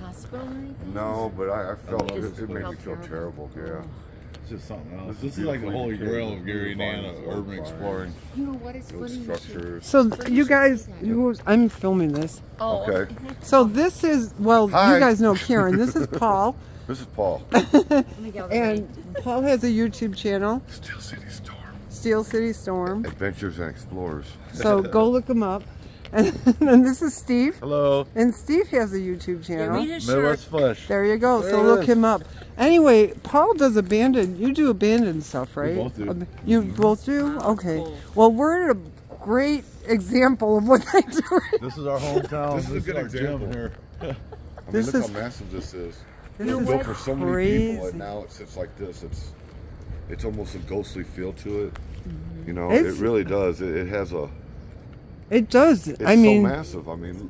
hospital or anything? No, but I felt Just it made me felt feel terrible. Yeah. It's just something else. This is like the holy grail of Gary and Anna urban exploring. You know what is funny? Structures. So you guys, I'm filming this. Oh, Okay. So this is, well, Hi. you guys know Karen. This is Paul. This is Paul. And Paul has a YouTube channel, Steel City Storm. Steel City Storm. Adventures and Explorers. So go look him up. And this is Steve. Hello. And Steve has a YouTube Yeah, channel. read his shirt. Midwest Flesh. There you go. There So it look is. him up. Anyway, Paul does abandoned. You do abandoned stuff, right? both do. You both do? Wow, Okay. cool. Well, we're at a great example of what they do. This is our hometown. This is a good our example. gym here. I mean, This look is- how massive this is. This It was is built for so many people, crazy. and now it sits like this. It's almost a ghostly feel to it. You know, It's- it really does. It has a. It does. It's I mean, so massive. I mean,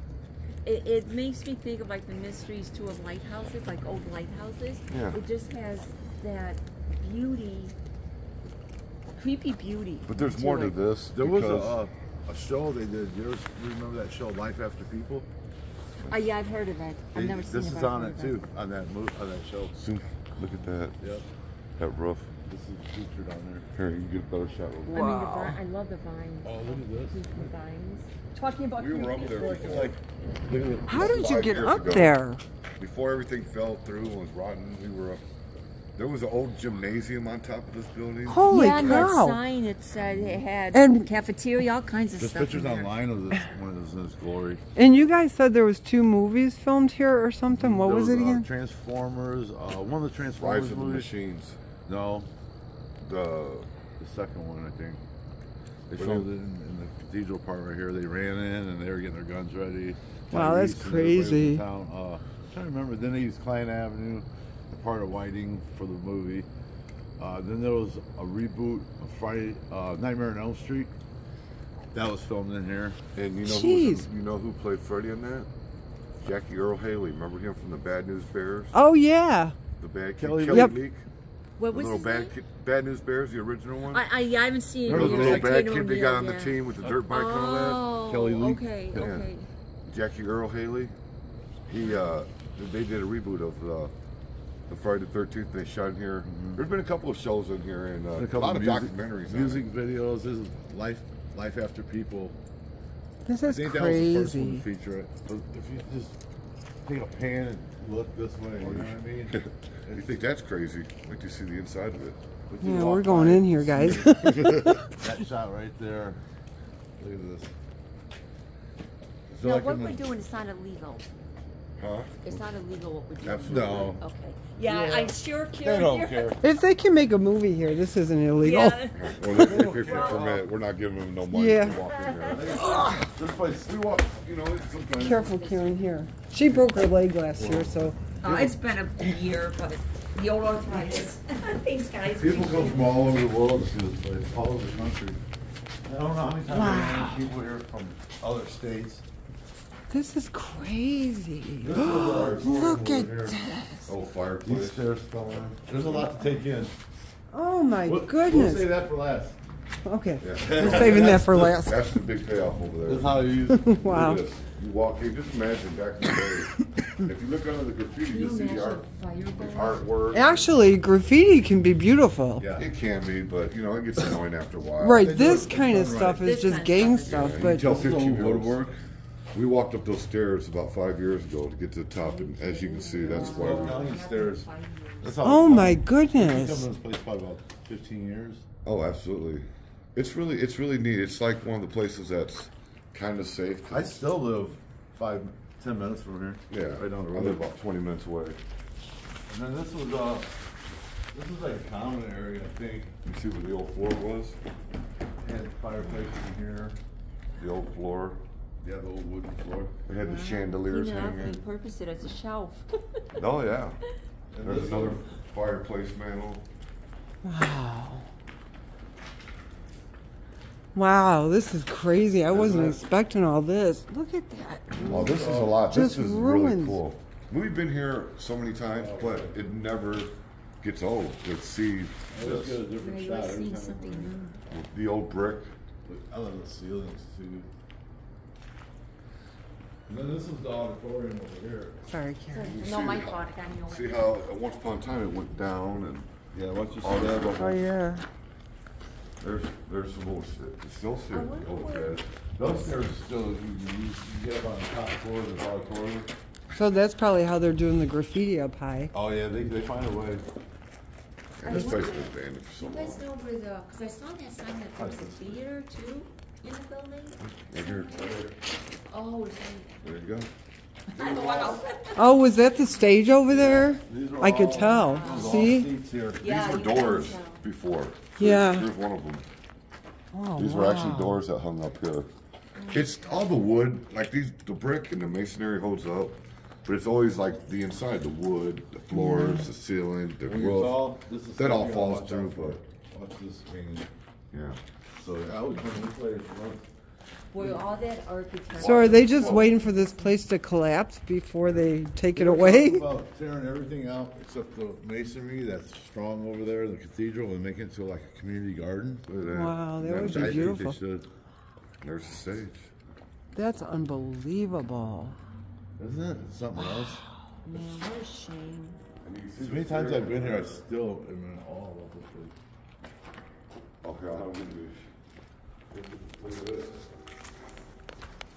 It makes me think of like the mysteries too of lighthouses, like old lighthouses. Yeah. It just has that beauty, creepy beauty. but there's more to it. this. There was because- a show they did. You remember that show, Life After People? Yeah, I've heard of it. I've never seen This it. is but I've on heard it of too, on that show. See, look at that. Yep. That roof. This is featured on there. Here, you can get a better shot. Of it. I mean, I love the vines. Oh, look at this. The vines. Talking about We were up creepy. there before. Look at it. how did you 5 get years up ago. there? Before everything fell through and was rotten, we were up. There was an old gymnasium on top of this building. Holy Yeah, and that cow. sign, it said it had And- cafeteria, all kinds of There's stuff. pictures in there. online of this when it was in its glory. And you guys said there was 2 movies filmed here or something. What There was it again? Transformers. One of the Transformers Rise of the movies. Machines. No, The the second one, I think. They What filmed it in the cathedral part right here. They ran in and they were getting their guns ready. Wow, that's Tyrese and everybody was in crazy. town. I'm trying to remember. Then they used Klein Avenue, a part of Whiting for the movie. Then there was a reboot of Friday, Nightmare on Elm Street. That was filmed in here. and you know Jeez. who played Freddy in that? Jackie Earl Haley. Remember him from the Bad News Bears? Oh, yeah. The bad kid, Kelly Kelly Yep. Leak. What The was little his bad name? kid, Bad News Bears, the original one. I haven't seen it. Remember the yet. little I bad can't kid they remember got on the the yeah. team with the dirt bike and all that? Oh, Kelly Leak. okay, Yeah. okay. Jackie Earl Haley. He they did a reboot of the Friday the 13th. They shot in here. There's been a couple of shows in here and And a lot of music, documentaries. on music it. videos. This is Life After People. This I is think that was the first one crazy. to feature it. But if you just take a pan and look this way, you know what I mean? You think that's crazy? Wait to see the inside of it. But you Yeah, walk we're going by, in here, guys. That shot right there. Look at this. I feel Now, like what I'm we're in- doing is not illegal. Huh? It's not illegal what we're doing. Absolutely. No. Okay. Yeah, Yeah. I'm sure They Karen don't here. care. If they can make a movie here, this isn't illegal. Yeah. Well, they pay for a permit. We're not giving them no money Yeah. to walk in here. This place, We walk, you know, sometimes. Careful, Karen, here. She broke her leg last year, so. It's been a year, but the old arthritis. Thanks, guys. people come from all over the world to see this place, all over the country. I don't know how many times I've had people here from other states. This is crazy. This is our Look over at here. this. Oh, These fireplace. stairs fell in. There's a lot to take in. Oh my We'll say goodness. that for last. Okay. Yeah. We're saving that for last. That's the big payoff over there. This is how you use it. Wow. Look at this. You walk in, just imagine back in the day. If you look under the graffiti, Can you'll you see the imagine art, fireball? artwork. Actually, graffiti can be beautiful. Yeah. It can be, but you know, it gets annoying after a while. Right, They do this it kind of done stuff right. is This just kind of gang stuff is stuff, You but tell This is 15 old year olds. woodwork. We walked up those stairs about 5 years ago to get to the top, and as you can see, that's why we. Down these stairs. That's how oh my We've been goodness. coming to this place probably about 15 years. Oh, absolutely. It's really neat. It's like one of the places that's kind of safe. I still live 5-10 minutes from here. Yeah, right down the I road. live about 20 minutes away. And then this was like a common area, I think. You see where the old floor was? Had fireplace in here. The old floor. Yeah, the old wooden floor. It had the chandeliers Clean it up hanging. and purpose it as a shelf. Oh yeah. And There's this another one- fireplace mantle. Wow. Wow, this is crazy. I wasn't it? expecting all this. Look at that. Oh, this is a lot. This Just is really ruins. cool. We've been here so many times, but it never gets old to see I always get a this. different Now shot you're every seeing time. something new. The old brick. I love the ceilings too. And then this is the auditorium over here. Sorry, Karen. No, my fault. I got no. See how at once upon a time it went down and Yeah, once you see all that, that. Oh yeah. There's some more shit. It's still shit. wonder where- those stairs still, you get up on the top floor of the auditorium. So that's probably how they're doing the graffiti up high. Oh yeah, they find a way. And this place has been abandoned for so You guys long. know where the? Because I saw that sign that there was a theater too in the building. Right here. Oh, There you go. wow. Oh, was that the stage over there? These are I could all- tell. those are all See? seats here. Yeah, These were you can doors tell. before. Yeah. Here's one of them. Oh, These were actually doors that hung up here. It's all the wood, like the brick and the masonry holds up, but it's always like the inside, the wood, the floors, the ceiling, the When you're roof. tall, this is That all stuff you gotta falls watch through, out for. Watch this hanging. Yeah. So I would come this way if you want. Were all that architecture? So are they just waiting for this place to collapse before they take it They were away? talking about tearing everything out except the masonry that's strong over there, the cathedral, and making it to like a community garden. Look at that. Wow, that would Which be I think beautiful. they should. There's the stage. That's unbelievable. Isn't it? It's something else. Man, what a shame. And you can see As the many times stairs. I've been here, I still am in awe of this place. Okay, I'm gonna be. Look at this.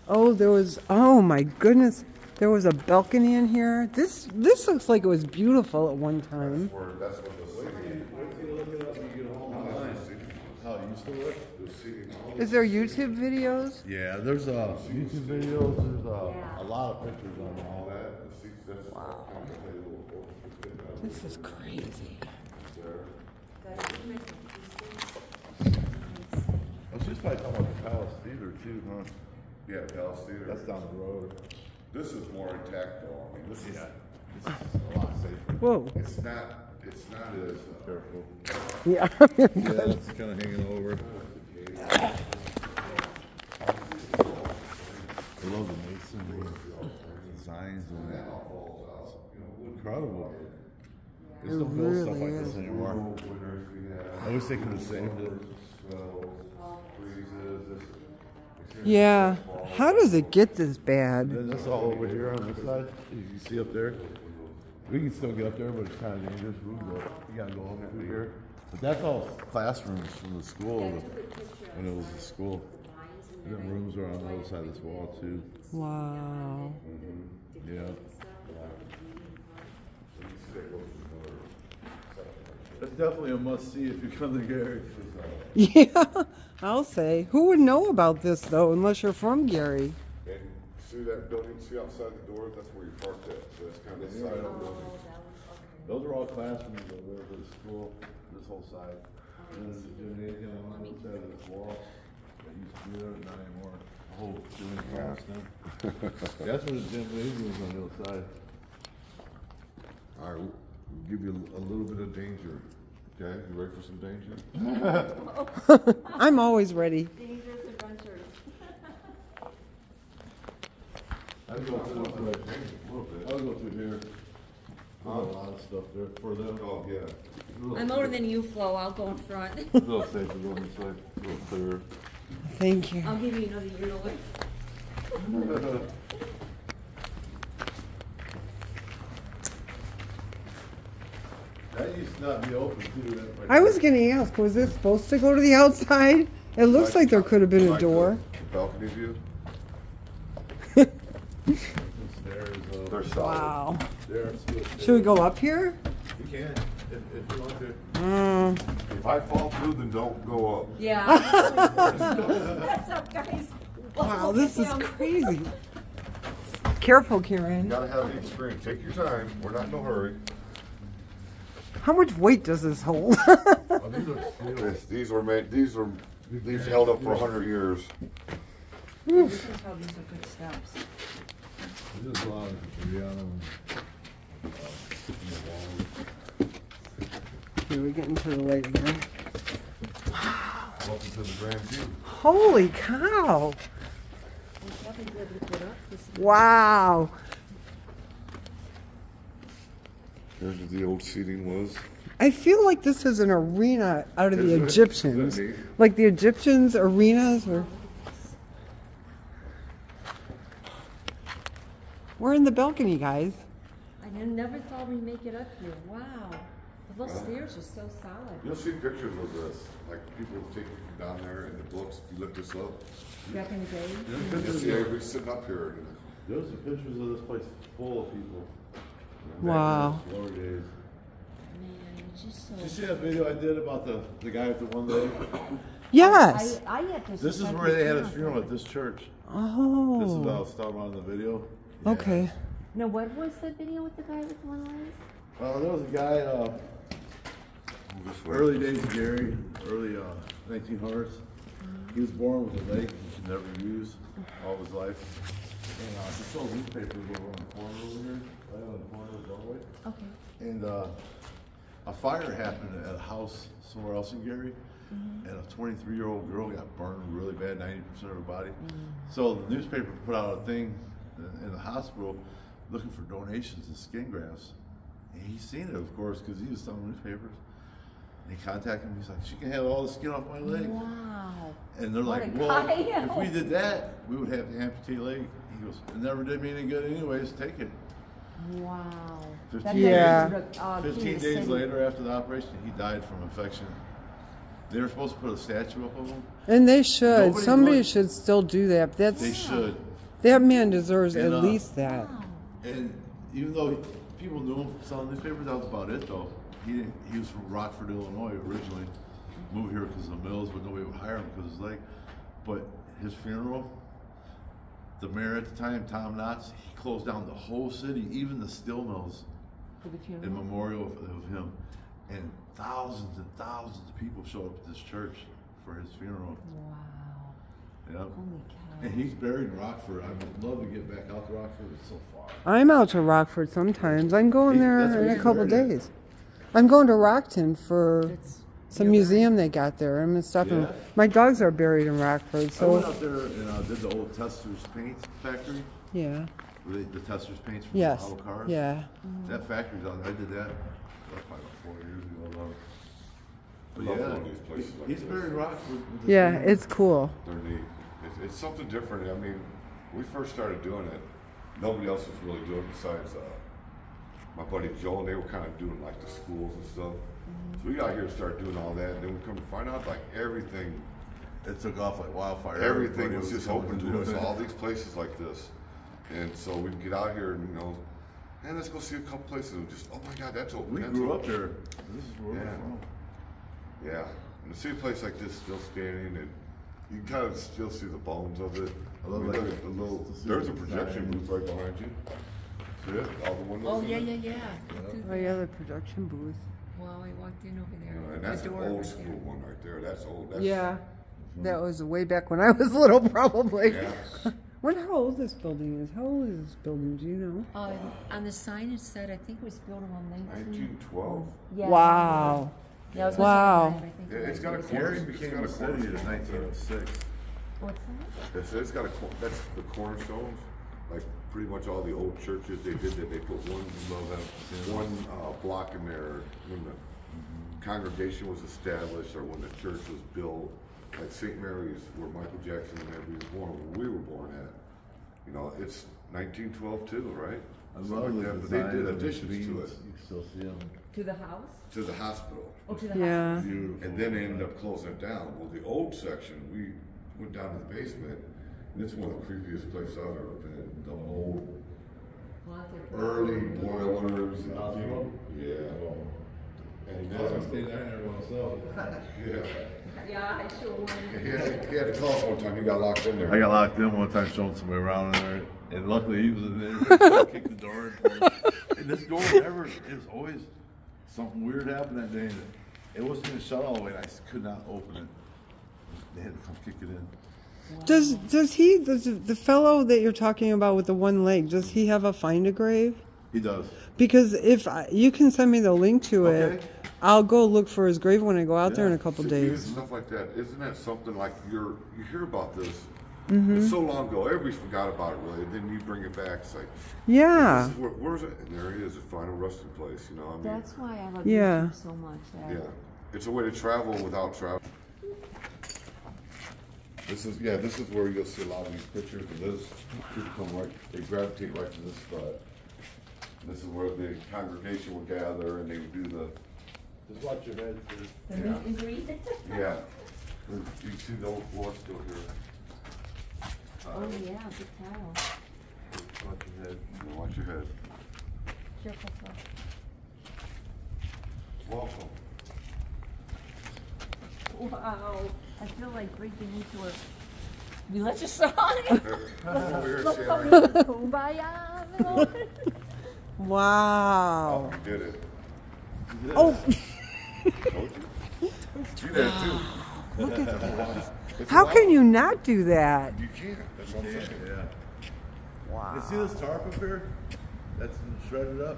Oh, there was. Oh my goodness, there was a balcony in here. This looks like it was beautiful at one time. That's what the seating. Wait till you look it up and you get home online. How it used to look? The seating. Is there YouTube videos? Yeah, there's YouTube videos. There's a lot of pictures on all that. Wow. This is crazy. I was just probably talking about the Palace Theater too, huh? Yeah, Palace Theater. That's down the road. This is more intact though. I mean, this is. This is a lot safer. Whoa. It's not as. Careful. Yeah. Yeah, it's kind of hanging over. I love the masonry, designs, and that. Incredible. They still build stuff like this anymore. I wish they could have saved it. Yeah. How does it get this bad? And that's all over here on this side. You can see up there. We can still get up there, but it's kind of dangerous. You gotta go over through here. But that's all classrooms from the school when it was a school. And then rooms are on the other side of this wall too. Wow. Yeah. That's definitely a must-see if you come to Gary. Yeah. I'll say. Who would know about this though, unless you're from Gary? And see that building? See outside the door? That's where you parked at. So that's kind of the side of the building. Those are all classrooms over there for the school, this whole side. And then there's a gymnasium on the other side of this wall. That used to be there, not anymore. A whole gym class now. That's where the gymnasium is on the other side. All right, we'll give you a little bit of danger. Okay, you ready for some danger? I'm always ready. Dangerous adventures. I'd go through this way. I would go through here. There's a lot of stuff there for them. Oh yeah. I'm older than you, Flo. I'll go in front. It's a little safer going this way. A little clearer. Thank you. I'll give you another year to live. That used to not be open too. That right I was going to ask, was this supposed to go to the outside? It looks like there could have been a Like door. The balcony view. there. The stairs, They're solid. Wow. there. Should we go up here? You can, if you want to. If I fall through, then don't go up. Yeah. What's up, guys? Wow, this is crazy. Careful, You Karen. gotta have the experience. Take your time. We're not in no hurry. How much weight does this hold? Oh, these are steel. These were made. These held up for 100 years. This is how these are good steps. There's a lot of debris on them. Here, we're getting to the light again. Welcome to the Grand View. Holy cow. Nothing's able to put up. This is Wow. There's where the old seating was. I feel like this is an arena out of the Isn't it? Egyptians. Isn't that neat? Like the Egyptians' arenas or We're in the balcony, guys. I never thought we'd make it up here. Wow. The little stairs are so solid. You'll see pictures of this. Like people take you down there in the books. If you lift this up, Back in the day. you'll see everybody sitting up here. There's some pictures of this place full of people. Wow. Glory days. Man, it's just so. Did you see that video I did about the guy with the one leg? Yes. I had to. This is where they had his funeral at this church. This is what I Oh. was talking about in the video. Okay. No, what was the video with the guy with one leg? Well, there was a guy, early days of Gary, early 1900s. He was born with a leg he could never use all his life. And he sold newspapers over on the corner over here, right on the corner of the doorway. Okay. And a fire happened at a house somewhere else in Gary. And a 23-year-old girl got burned really bad, 90% of her body. So the newspaper put out a thing in the hospital looking for donations and skin grafts. And he's seen it, of course, because he was selling newspapers. And he contacted him. He's like, "She can have all the skin off my leg." Wow. And they're What like, a "Well, guy." if we did that, we would have to amputate a leg." He goes, "It never did me any good anyways. Take it." Wow. 15 Yeah. days, 15 days later after the operation, he died from infection. They were supposed to put a statue up of him. And they should. Nobody Somebody looked. should still do that. They That's should. that man deserves And, at least that. And even though people knew him selling newspapers, that was about it though. He was from Rockford, Illinois originally. Moved here because of the mills, but nobody would hire him because of his leg. But his funeral, the mayor at the time, Tom Knotts, he closed down the whole city, even the steel mills, For the funeral. in memorial of him. And thousands and thousands of people showed up at this church for his funeral. Wow. Yep. Holy cow. And he's buried in Rockford. I would love to get back out to Rockford. It's so far. I'm out to Rockford sometimes. I'm going That's there where in a he's couple buried at. days. I'm going to Rockton for That's some museum they got there. I'm gonna stop in. Yeah. My dogs are buried in Rockford, I went so out there and did the old Testor's paint factory. yeah. Where the Testor's paints from Yes. the auto cars. Yeah. That factory's on. I did that. That's probably about 4 years ago. Though. But Love yeah, going to these places like he's this. buried in Rockford. with his Yeah, family. it's cool. They're neat. It's something different. I mean, we first started doing it. Nobody else was really doing it besides my buddy Joe, and they were kind of doing like the schools and stuff. So we got here and started doing all that, and then we come to find out like everything It took off like wildfire. everything Everybody was just coming open do to us, it. all these places like this. And so we'd get out here and, man, let's go see a couple places. And just, oh my God, that's open. We that's grew open. up there. This is where Yeah. we're from. Yeah. And to see a place like this still standing, and you can kind of still see the bones of it. I love mean, that. look at the little, there's a projection booth right behind you. See it? All the windows. Oh, in yeah, it? yeah, yeah. Oh yeah, the production booth. Wow, I walked in over there. And The that's an door old right school there. one right there. That's old. That's, Yeah. That was way back when I was little, probably. Yeah. Wonder how old this building is. How old is this building? Do you know? On the sign it said, I think it was built around 1912. Yeah. Wow. Yeah, I was Wow. gonna say 19, I think Yeah, it it's got a was. Gary It's became got a a city in cornerstone. 1906. What's that? It's got that's the cornerstones. Like pretty much all the old churches, they did that. They put one block in there when the congregation was established or when the church was built. Like St. Mary's, where Michael Jackson and everybody was born, where we were born at. It's 1912 too, right? I Something love like the that, but they design did of the additions to beams. it, You can still see them. To the house? to the hospital. Oh, to the Yeah. house. Beautiful. And then they ended up closing it down. Well, the old section, we went down to the basement, and it's one of the creepiest places I've ever been. The old, early boilers. Yeah. And Stay down there myself. yeah. Yeah, I sure wanted. He had to call us one time. He got locked in there. I got locked in one time showing somebody around in there, and luckily he was in there. Kicked the door in for me. And this door never, it was always something weird happened that day. And it wasn't even shut all the way, and I just could not open it. They had to come kick it in. Does the fellow that you're talking about with the one leg, does he have a find a grave? He does. Because if you can send me the link to it, Okay. I'll go look for his grave when I go out there in a Yeah. couple See, even days. stuff like that. Isn't that something like you hear about this? Mm-hmm. It's so long ago, everybody forgot about it really. And then you bring it back. It's like, Yeah. this is where's it? And there he is, a final resting place. I mean, That's why I love Yeah. YouTube so much. yeah, it's a way to travel without travel. This is where you'll see a lot of these pictures of this. People come right, they gravitate right to this spot. This is where the congregation would gather and they would do the. Just watch your head, too. The meet and greet. Yeah. You see the old floor still here. Oh yeah, big towel. Watch your head. Yeah, watch your head. Careful, Phil. Welcome. Wow, I feel like breaking into a religious song. Over here, Look Sharon. Kumbaya, little. Wow. You did it. Oh, Told you. You did it too. It's how wild. can you not do that? You can't. That's what I'm saying. Yeah. Wow. You see this tarp up here? That's shredded up.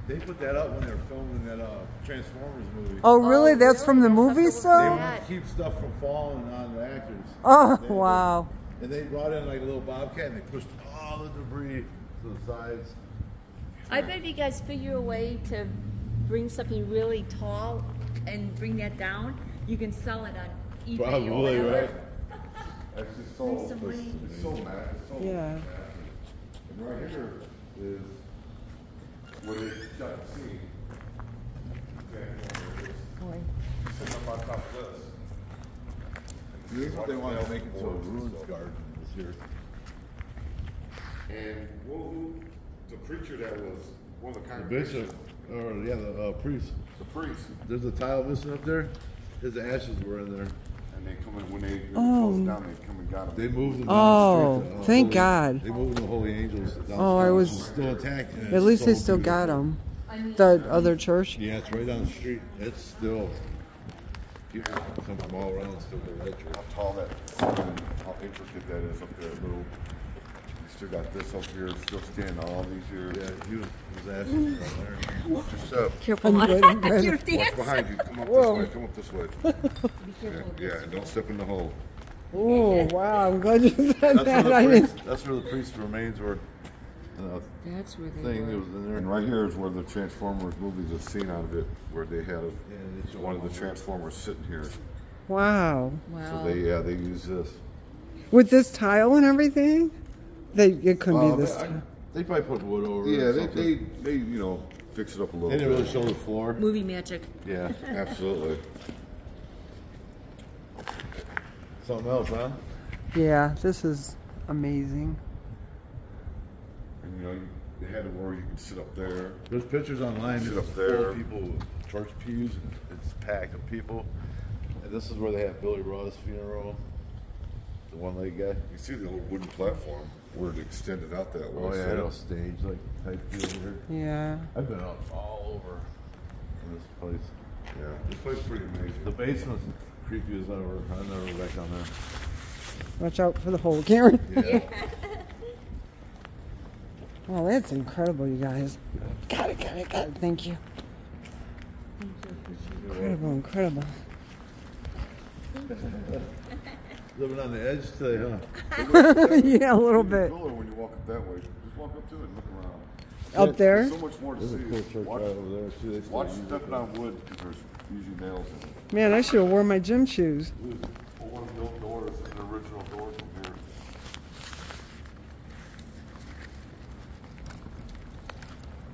They put that up when they were filming that Transformers movie. Oh, really? Oh, That's from the really? movie That's They still? want to keep stuff from falling on the actors. Oh, They- wow. And they brought in like a little bobcat and they pushed all the debris to the sides. I bet if you guys figure a way to bring something really tall and bring that down, you can sell it on eBay or Probably, whatever. right? That's just so, Make some money. it's so mad. It's so Yeah. mad. And right here is where they shot the scene. Okay, there it is. Boy. Sitting up on top of this. This is what they want to make into a ruins garden this year. And who, the preacher that was one of the The congregation. bishop, or yeah, the priest. The priest. There's a tile missing up there. His ashes were in there. And they come in, when they Oh. closed down, they come and got him. They moved them. Oh, down the street to, thank Holy- God. They moved the Holy Angels down. Oh, I the was- street. It's still intact. and At it's least they so still got beautiful. them. The other church? Yeah, it's right down the street. It's still. People come from all around still go that church. How tall that, and how intricate that is up there, little. You still got this up here, still standing all these here. Yeah, his ashes were down there. Watch yourself. Careful, I'm good, I'm good. You're Watch dancing. behind you. Come up Whoa. this way. Come up this way. Yeah, and don't step in the hole. Oh, wow. I'm glad you said That's that. where I the didn't. priest, that's where the priest's remains were. That's where they Thing that were. was in there. And right here is where the Transformers movies, a scene out of it, where they had they show one of the Transformers sitting here. Wow. So they use this. With this tile and everything? It couldn't be this I- tile. They probably put wood over it. Yeah, or they something. fix it up a little They bit. didn't really show the floor. Movie magic. Yeah. Absolutely. Something else, huh? Yeah, this is amazing. And they had it where you could sit up there. There's pictures online. Sit It's up full there. of people with church pews, and it's packed with people. And this is where they have Billy Ross' funeral. The one-legged guy. You see the old wooden platform where it extended out that way. Oh yeah, so- a stage like type deal here. Yeah. I've been up all over in this place. Yeah, this place is pretty amazing. The basement's creepy as ever. I've never been back down there. Watch out for the hole, Karen. Yeah. Wow, that's incredible, you guys. Got it. Thank you. Incredible. Living on the edge today, huh? Yeah, a little bit. Cooler when you walk up that way. Just walk up to it and look around. Up there? There's so much more to There's a see. cool church Watch, right over there too. They still watch use it. stepping on wood because there's usually nails in it. Man, I should have worn my gym shoes. One of the old doors is an original door from here.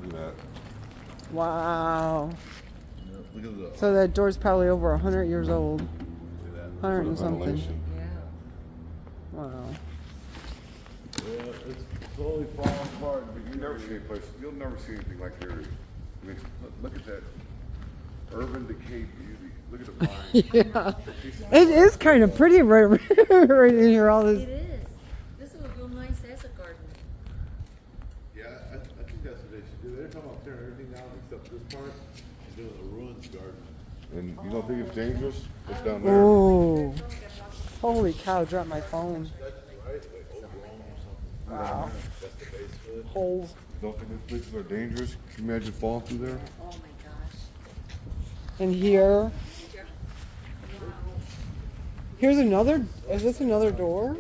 Look at that. Wow. Yeah, look at the. So that door's probably over 100 years old. Look at that. 100 and For something. ventilation. Wow. Yeah, it's slowly falling apart. But you never see a place. You'll never see anything like here. I mean, look at that urban decay beauty. Look at the vines. Yeah. It is kind of pretty right, right in here, all It this. is. This is real nice as a garden. Yeah, I think that's what they should do. They're talking about tearing everything down except this part and doing a ruins garden. And you don't think it's dangerous? It's down there. Oh. Holy cow, dropped my phone. That's right, like overgrown or something. Wow. That's the base for it. Holes. Don't think these places are dangerous? Can you imagine falling through there? Oh my gosh. And here. Here's another. Is this another door?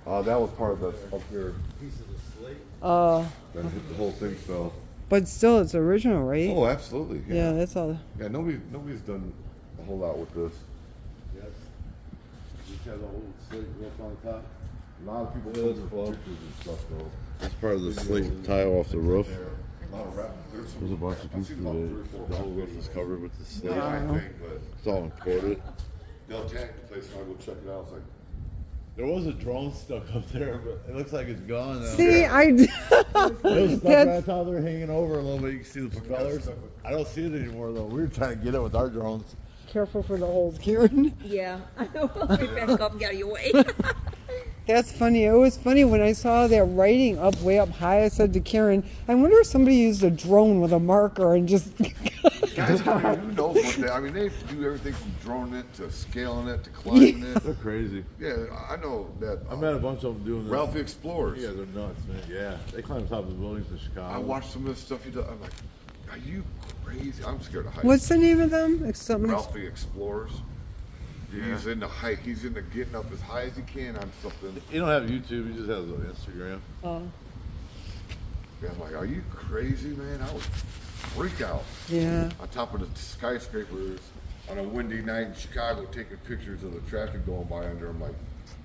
That was part of the up here. Piece of the slate. That hit the whole thing fell. But still, it's original, right? Oh, absolutely. Yeah, that's all. Yeah, nobody's done a whole lot with this. Yes. got the old slate roof on top. A lot of people Yeah, post that's their cool. pictures and stuff though. That's part of the slate tile off the roof. A lot of rap. There's a bunch of I've seen pieces of about it. 3 or 4 The whole rap roof is videos. covered with the slate. Yeah, I think, but It's all imported. they'll tag the place and I go check it out. It's like, There was a drone stuck up there, but it looks like it's gone now. See, It was stuck That's- right how they're hanging over a little bit. You can see the propellers. I don't see it anymore though. We were trying to get it with our drones. Careful for the holes, Karen. Yeah, I know. Let me back up and get out of your way. That's funny. It was funny when I saw that writing up way up high. I said to Karen, "I wonder if somebody used a drone with a marker and just." guys, I mean, who knows what they? I mean, they do everything from droning it to scaling it to climbing They're it. crazy. Yeah, I know that. I met a bunch of them doing this. Ralphie Explorers. Yeah, they're nuts, man. Yeah, they climb on top of the buildings in Chicago. I watched some of the stuff he does. I'm like, are you crazy? I'm scared of heights. What's the name of them? Something. Ralphie Explorers. He's in the height. He's in the getting up as high as he can on something. He don't have YouTube. He just has an Instagram. Oh, Yeah, I'm like, are you crazy, man? I would freak out. yeah. On top of the skyscrapers on a windy night in Chicago, taking pictures of the traffic going by under him, like,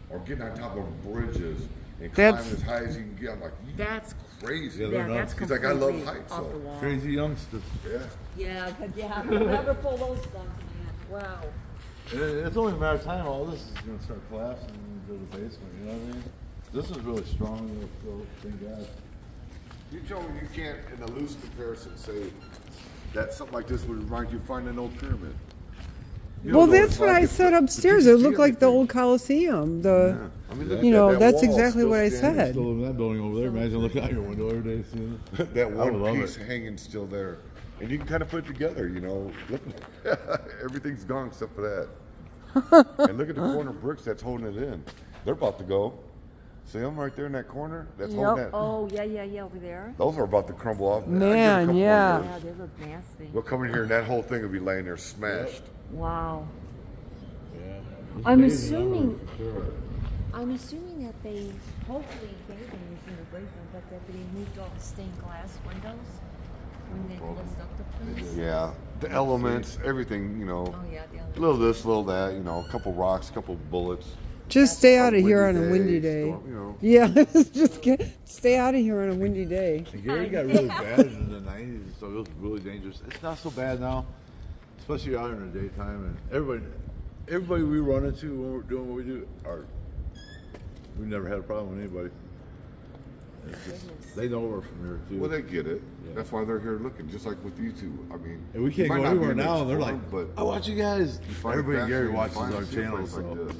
or getting on top of bridges and That's- climbing as high as you can get. I'm like, you That's crazy. Yeah, they're yeah, that's nuts. He's like, I love completely heights, off so- the wall. Crazy youngsters. Yeah. Yeah, but yeah, we'll never pull those stunts, man. Wow. And it's only a matter of time. All this is going to start collapsing into the basement. You know what I mean? This is really strong. Thank God. You tell me you can't, in a loose comparison, say that something like this would remind you of finding an old pyramid. You Well, don't know that's it's what like I it, said but upstairs. you It can looked see like the everything. old Coliseum. Yeah. I mean, look You at know, that that's wall exactly still what I standing. said. Still in that building over there. Imagine looking out your window every day seeing it. That I would one love piece it. hanging still there. And you can kind of put it together, you know. Look, everything's gone except for that. And look at the corner bricks that's holding it in. They're about to go. See them right there in that corner? That's holding Yep. that. Oh, yeah, over there. Those are about to crumble off. I'll give it a Man, couple more yeah. years. Yeah, they look nasty. We'll come in here and that whole thing will be laying there smashed. Wow. Yeah. I'm It's assuming- for sure. I'm assuming that they, hopefully, they didn't use the break them, but that they removed all the stained glass windows when they closed up the place. Yeah. The elements, everything, you know. Oh, yeah, the other. Little this, little that, you know, a couple rocks, a couple bullets. Just stay out of A here windy on a windy day, day. storm, you know. Yeah, just stay out of here on a windy day. And Gary got really bad in the 90s, so it was really dangerous. It's not so bad now, especially out in the daytime. And everybody we run into when we're doing what we do, we never had a problem with anybody. It's just, they know we're from here too. Well, they get it. Yeah. That's why they're here looking, just like with you two. I mean, and we you can't might go not be anywhere in the now, and they're like, storm, but "I watch you guys." you find it Everybody in Gary fascinating to watches find our to see a channel, place like so. this.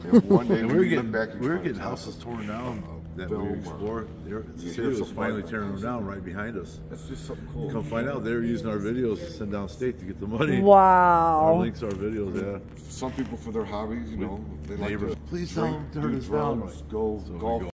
And one day And when we were you getting look back, you find a houses torn down that film we or explored. The you city hear was some finally fight. tearing them down right behind us. That's just something cool. Come find out, they were using our videos to send down state to get the money. Our Wow. links, our videos, yeah. Some people for their hobbies, you know, they like Neighbors, to please drink, don't turn do us down. drums, go So we golf. go